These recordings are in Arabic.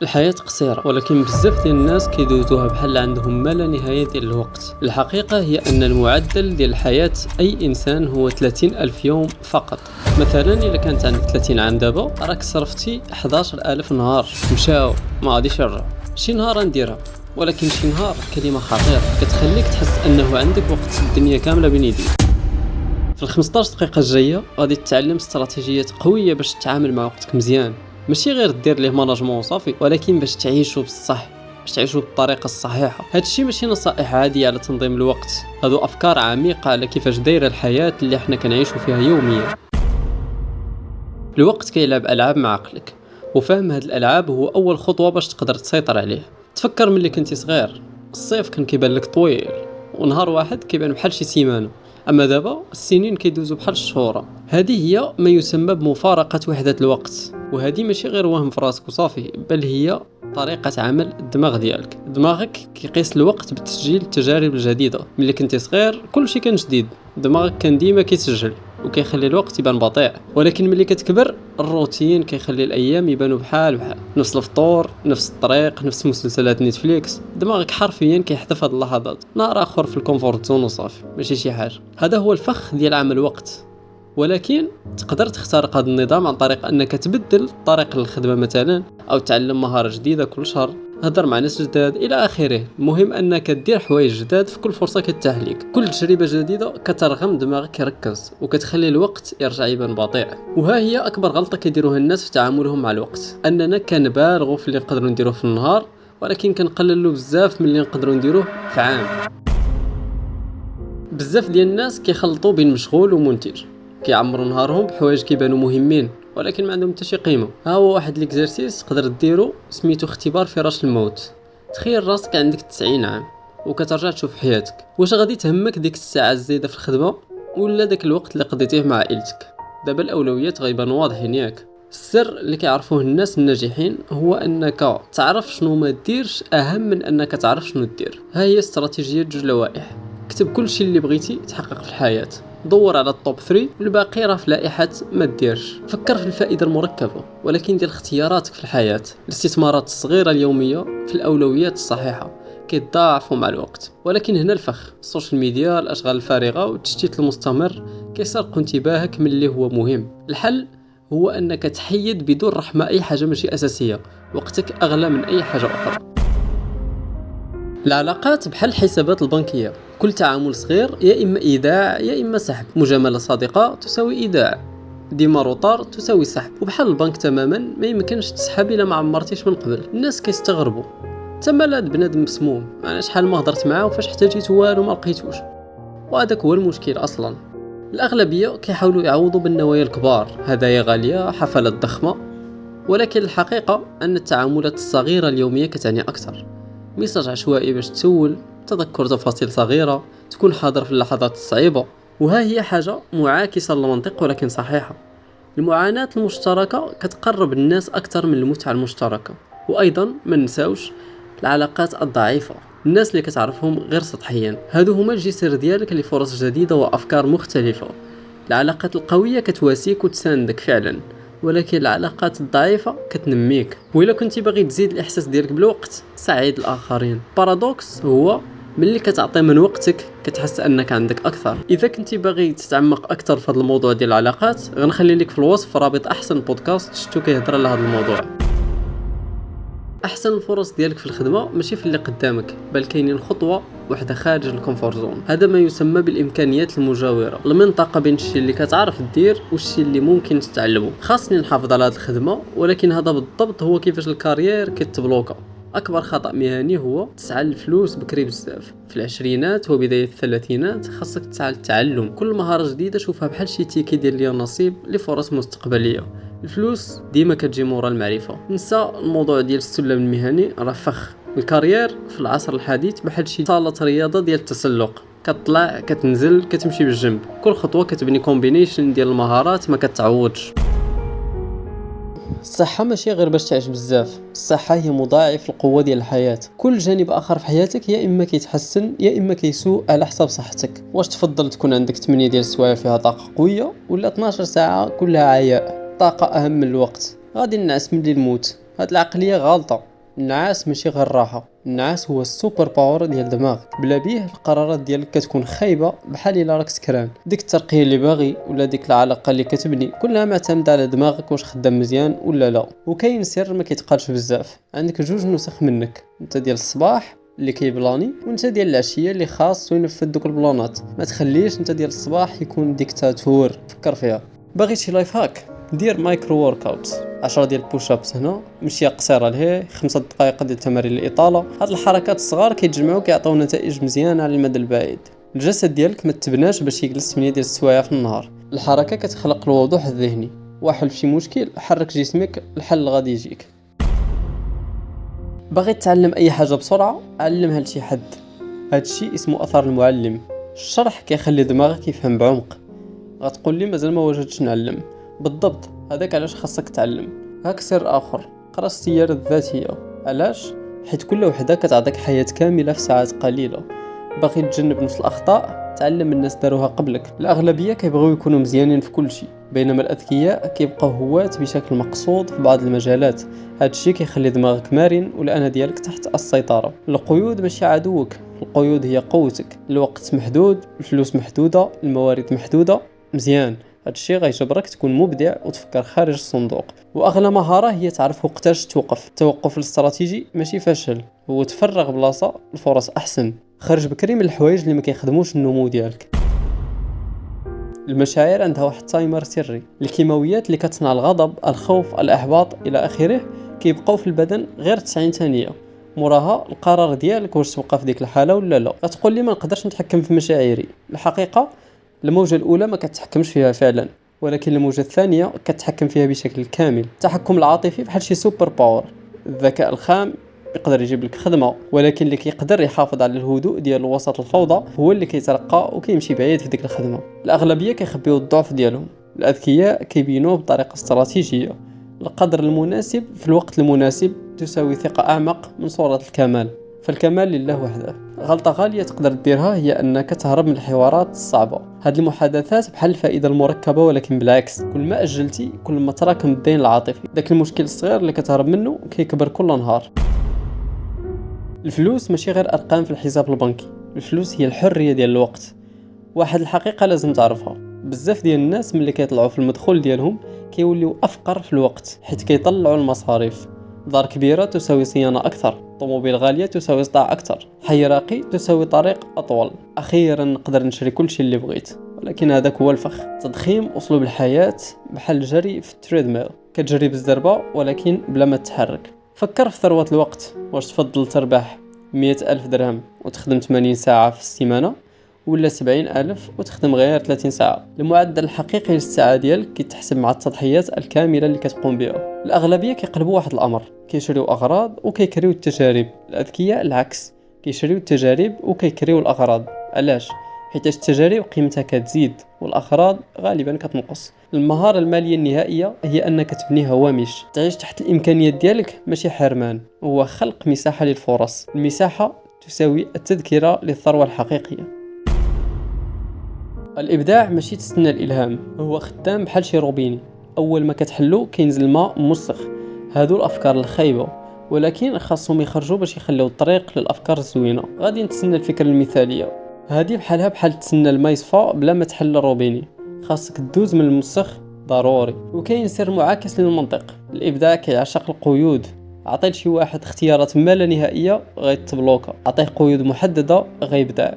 الحياة قصيرة، ولكن بزاف ديال الناس كيدوزوها بحال عندهم ما لا نهاية ديال الوقت. الحقيقة هي أن المعدل ديال الحياة أي إنسان هو 30 ألف يوم فقط. مثلا إلا كانت عندك 30 عام دابا راك صرفتي 11 ألف نهار مشاو، ما غاديش يرجعوا. شي نهار نديرها، ولكن شي نهار كلمة خطيرة كتخليك تحس أنه عندك وقت الدنيا كاملة بين يديك. في ال 15 دقيقة الجاية غادي تتعلم استراتيجيات قوية باش تتعامل مع وقتك مزيان، ماشي غير دير ليه ماناجمون وصافي، ولكن باش تعيشوا بصح، باش تعيشوا بالطريقه الصحيحه. هادشي ماشي نصائح عاديه على تنظيم الوقت، هادو افكار عميقه على كيفاش دايره الحياه اللي حنا كنعيشوا فيها يوميا. الوقت كيلعب العاب مع عقلك، وفهم هاد الالعاب هو اول خطوه باش تقدر تسيطر عليه. تفكر ملي كنتي صغير، الصيف كان كيبان لك طويل ونهار واحد كيبان بحال شي سيمانه، اما دابا السنين كيدوزو بحال الشهور. هذه هي ما يسمى بمفارقه وحده الوقت، وهذه ماشي غير وهم في راسك وصافي، بل هي طريقه عمل الدماغ ديالك. دماغك كيقيس الوقت بتسجيل التجارب الجديده. ملي كنتي صغير كلشي كان جديد، دماغك كان ديما كيسجل وكيخلي الوقت يبان بطيء. ولكن ملي كتكبر الروتين كيخلي الايام يبانوا بحال نفس الفطور، نفس الطريق، نفس مسلسلات نتفليكس. دماغك حرفيا كيحذف هاد اللحظات، نهار اخر في الكومفورت زون وصافي، ماشي شي حاجه. هذا هو الفخ ديال عمل الوقت. ولكن تقدر تخترق هذا النظام عن طريق انك تبدل الطريق للخدمه مثلا، او تعلم مهاره جديده كل شهر، هضر مع ناس جداد الى اخره. المهم انك دير حوايج جداد في كل فرصه كتاح ليك. كل تجربه جديده كترغم دماغك يركز وكتخلي الوقت يرجع يبان بطيء. وها هي اكبر غلطه كيديروها الناس في تعاملهم مع الوقت، اننا كنبالغوا في اللي نقدروا نديروه في النهار، ولكن كنقللوا بزاف من اللي نقدروا نديروه في عام. بزاف ديال الناس كيخلطوا بين مشغول ومنتج، كيعمروا نهارهم بحوايج كيبانوا مهمين ولكن ما عندهم حتى شي قيمه. ها هو واحد ليكزارسيس تقدر ديرو سميتو اختبار فراش الموت. تخيل راسك عندك 90 عام وكترجع تشوف حياتك، واش غادي تهمك ديك الساعه الزايده في الخدمه ولا داك الوقت اللي قضيتيه مع عائلتك؟ دابا الاولويات غيبانوا واضحين ياك. السر اللي كيعرفوه الناس الناجحين هو انك تعرف شنو ما ديرش اهم من انك تعرف شنو دير. ها هي استراتيجيه جوج لوائح. اكتب كل شيء اللي بغيتي تحقق في الحياه، دور على التوب 3 والباقي راه في لائحه ما ديرش. فكر في الفائده المركبه، ولكن دير اختياراتك في الحياه. الاستثمارات الصغيره اليوميه في الاولويات الصحيحه كيتضاعفوا مع الوقت. ولكن هنا الفخ، السوشيال ميديا، الاشغال الفارغه والتشتيت المستمر كيسرقوا انتباهك من اللي هو مهم. الحل هو انك تحيد بدون رحمه اي حاجه ماشي اساسيه. وقتك اغلى من اي حاجه اخرى. العلاقات بحال الحسابات البنكية، كل تعامل صغير يا إما إيداع يا إما سحب. مجاملة صادقة تساوي إيداع، ديما روطار تساوي سحب. وبحال البنك تماما، ما يمكنش تسحب إلا ما عمرتيش من قبل. الناس كيستغربوا، تما لا بنادم مسموم، انا شحال ما هضرت معاه وفاش احتاجيت والو ما لقيتوش. وهذاك هو المشكل اصلا. الاغلبيه كيحاولوا يعوضوا بالنوايا الكبار، هدايا غاليه، حفلات ضخمه. ولكن الحقيقه ان التعاملات الصغيره اليوميه كتعني اكثر. ميساج عشوائي باش تسول، تذكر تفاصيل صغيرة، تكون حاضر في اللحظات الصعيبة. وها هي حاجة معاكسة للمنطق ولكن صحيحة. المعاناة المشتركة كتقرب الناس أكثر من المتعة المشتركة. وأيضا ما ننساوش العلاقات الضعيفة، الناس اللي كتعرفهم غير سطحيا، هادو هما الجسر ديالك لفرص جديدة وأفكار مختلفة. العلاقات القوية كتواسيك وتساندك فعلا، ولكن العلاقات الضعيفة كتنميك. وإلا كنتي باغي تزيد الإحساس ديالك بالوقت، ساعد الآخرين. بارادوكس هو ملي كتعطي من وقتك كتحس أنك عندك أكثر. إذا كنتي باغي تتعمق أكثر في هذا الموضوع ديال العلاقات، غنخلي لك في الوصف رابط أحسن بودكاست شفتو كيهضر على هذا الموضوع. احسن الفرص ديالك في الخدمه ماشي في اللي قدامك، بل كاينين خطوه واحده خارج الكومفورت زون. هذا ما يسمى بالامكانيات المجاوره، المنطقه بين الشيء اللي كتعرف دير والشيء اللي ممكن تتعلمه. خاصني نحافظ على هذه الخدمه، ولكن هذا بالضبط هو كيفاش الكارير كتبلوكا. اكبر خطا مهني هو تسعى الفلوس بكري بزاف. في العشرينات وبدايه الثلاثينات خاصك تسعى التعلم. كل مهاره جديده شوفها بحال شي تيكي ديال لي نصيب لفرص مستقبليه. الفلوس ديما كتجي مورا المعرفه. نسى الموضوع ديال السلم المهني، راه فخ. الكارير في العصر الحديث بحال شي صاله رياضه ديال التسلق، كتطلع كتنزل كتمشي بالجنب، كل خطوه كتبني كومبينيشن ديال المهارات ما كتعوضش. الصحة ماشي غير باش تعيش بزاف، الصحة هي مضاعف القوة ديال الحياة. كل جانب آخر في حياتك يا إما كيتحسن يا إما كيسوء على حساب صحتك. واش تفضل تكون عندك 8 ديال السوايع فيها طاقة قوية، ولا 12 ساعة كلها عياء؟ طاقة أهم من الوقت. غادي ننعس من اللي الموت، هاد العقليه غالطه. النعاس ماشي غير راحه، النعاس هو السوبر باور ديال دماغك. بلا بيه القرارات ديالك كتكون خايبه، بحال الا راك سكران. ديك الترقيه اللي باغي ولا ديك العلاقه اللي كتبني كلها معتمده على دماغك واش خدام مزيان ولا لا. وكاين سر ما كيتقالش بزاف، عندك جوج نسخ منك، انت ديال الصباح اللي كيبلاني وانت ديال العشيه اللي خاص ينفذ دوك البلانات. ما تخليش انت ديال الصباح يكون ديكتاتور. فكر فيها. باغي شي لايف هاك؟ دير مايكرو ورك اوت، 10 ديال البوش ابس هنا، مشيه قصيره لهي، 5 دقائق ديال تمارين الاطاله. هاد الحركات الصغار كيتجمعوا كيعطيو نتائج مزيانه على المدى البعيد. الجسد ديالك ما تبناش باش يجلس 8 ديال السوايع في النهار. الحركه كتخلق الوضوح الذهني، واحل في شي مشكل حرك جسمك، الحل غادي يجيك. باغي تتعلم اي حاجه بسرعه، علمها لشي حد. هادشي اسمه اثر المعلم. الشرح كيخلي دماغك يفهم بعمق. غتقول لي مازال ما واجدتش نعلم. بالضبط، هذاك علاش خاصك تعلم. هاك سر اخر، قرا السيره الذاتيه. علاش؟ حيت كل وحده كتعطيك حياه كامله في ساعات قليله. باغي تجنب نفس الاخطاء، تعلم الناس داروها قبلك. الاغلبيه كيبغيو يكونوا مزيانين في كل شيء، بينما الاذكياء كيبقاو هواة بشكل مقصود في بعض المجالات. هادشي كيخلي دماغك مرن والأنا ديالك تحت السيطره. القيود ماشي عدوك، القيود هي قوتك. الوقت محدود، الفلوس محدوده، الموارد محدوده. مزيان، هادشي غيجبرك تكون مبدع وتفكر خارج الصندوق. واغلى مهاره هي تعرف وقتاش توقف. التوقف الاستراتيجي ماشي فشل، هو تفرغ بلاصه الفرص احسن. خرج بكري من الحوايج اللي ما كيخدموش النمو ديالك. المشاعر عندها واحد تايمر سري. الكيماويات اللي كتصنع الغضب، الخوف، الاحباط الى اخره كيبقاو في البدن غير 90 ثانيه. موراها القرار ديالك واش تبقى في ديك الحاله ولا لا. غتقول لي ما نقدرش نتحكم في مشاعري. الحقيقه الموجة الأولى ما كتحكمش فيها فعلا، ولكن الموجة الثانية كتحكم فيها بشكل كامل. التحكم العاطفي بحال شي سوبر باور. الذكاء الخام يقدر يجيب لك خدمة، ولكن اللي كيقدر يحافظ على الهدوء ديال وسط الفوضى هو اللي كيترقى وكيمشي بعيد في ديك الخدمة. الأغلبية كيخبيو الضعف ديالهم، الأذكياء كيبينوه بطريقة استراتيجية. القدر المناسب في الوقت المناسب تساوي ثقة أعمق من صورة الكمال، فالكمال لله وحده. غلطة غالية تقدر ديرها هي أنك تهرب من الحوارات الصعبة. هاد المحادثات بحال الفائدة المركبة، ولكن بالعكس، كل ما أجلتي كل ما تراكم الدين العاطفي. داك المشكل الصغير اللي كتهرب منه كيكبر كل نهار. الفلوس ماشي غير أرقام في الحساب البنكي، الفلوس هي الحرية ديال الوقت. واحد الحقيقة لازم تعرفها، بزاف ديال الناس ملي كيطلعوا في المدخول ديالهم كيوليو أفقر في الوقت، حيت كيطلعوا المصاريف. دار كبيرة تساوي صيانة أكثر، طوموبيل غالية تساوي صداع أكثر، حي راقي تساوي طريق أطول. أخيرا نقدر نشري كل شيء اللي بغيت، ولكن هذاك هو الفخ. تضخيم أسلوب الحياة بحال الجري في التريدميل، كتجري بالزربة ولكن بلا ما تتحرك. فكر في ثروة الوقت. واش تفضل تربح 100,000 درهم وتخدم 80 ساعة في السيمانة، ولا 70,000 وتخدم غير 30 ساعة؟ المعدل الحقيقي للساعة ديالك كيتحسب مع التضحيات الكاملة اللي كتقوم بها. الأغلبية كيقلبوا واحد الأمر، كيشريو أغراض وكيكريو التجارب. الأذكياء العكس، كيشريو التجارب وكيكريو الأغراض. علاش؟ حيت التجارب قيمتها كتزيد والأغراض غالبا كتنقص. المهارة المالية النهائية هي أنك تبني هوامش، تعيش تحت الإمكانيات ديالك ماشي حرمان. هو خلق مساحة للفرص. المساحة تساوي التذكرة للثروة الحقيقية. الابداع ماشي تستنى الالهام، هو خدام بحال شي روبيني. اول ما كتحلو كينزل الماء مسخ. هادو الافكار الخايبه، ولكن خاصهم يخرجوا باش يخليو الطريق للافكار الزوينه. غادي نتسنى الفكره المثاليه، هادي بحال تسنى الماء يصفى بلا ما تحل الروبيني. خاصك تدوز من المسخ ضروري. وكاين سر معاكس للمنطق، الابداع كيعشق القيود. عطيت شي واحد اختيارات ما لا نهائيه غيتبلوكا، عطيه قيود محدده غيبدع.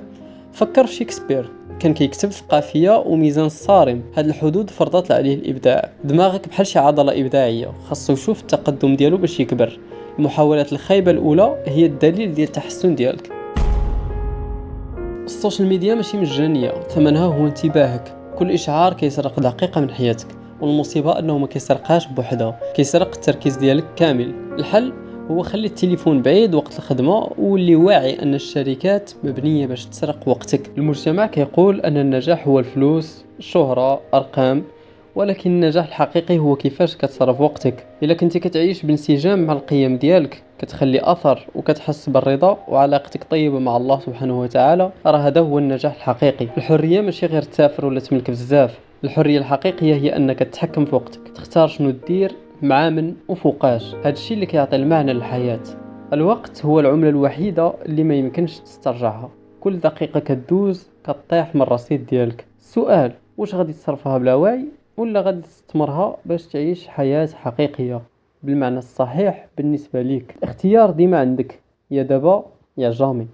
فكر في شكسبير، كان كيكتب في قافيه وميزان صارم. هاد الحدود فرضت عليه الابداع. دماغك بحال شي عضله ابداعيه، خاصو يشوف التقدم ديالو باش يكبر. المحاولات الخايبه الاولى هي الدليل ديال التحسن ديالك. السوشيال ميديا ماشي مجانيه، ثمنها هو انتباهك. كل اشعار كيسرق دقيقه من حياتك، والمصيبه انه ما كيسرقهاش بوحدها، كيسرق التركيز ديالك كامل. الحل هو خلي التليفون بعيد وقت الخدمة، واللي واعي أن الشركات مبنية باش تسرق وقتك. المجتمع كيقول أن النجاح هو الفلوس، الشهرة، أرقام، ولكن النجاح الحقيقي هو كيفاش كتصرف وقتك. إلا كنت كتعيش بانسجام مع القيم ديالك، كتخلي أثر وكتحس بالرضا وعلاقتك طيبة مع الله سبحانه وتعالى، راه هذا هو النجاح الحقيقي. الحرية ماشي غير تسافر ولا تملك بزاف، الحرية الحقيقية هي أنك تتحكم في وقتك، تختار شنو دير، مع من وفوقاش. هادشي اللي كيعطي المعنى للحياة. الوقت هو العملة الوحيدة اللي ما يمكنش تسترجعها. كل دقيقة كدوز كطيح من الرصيد ديالك. السؤال، واش غادي تصرفها بلا وعي ولا غادي تستثمرها باش تعيش حياة حقيقية بالمعنى الصحيح بالنسبة ليك؟ الاختيار ديما عندك، يا دابا يا جامي.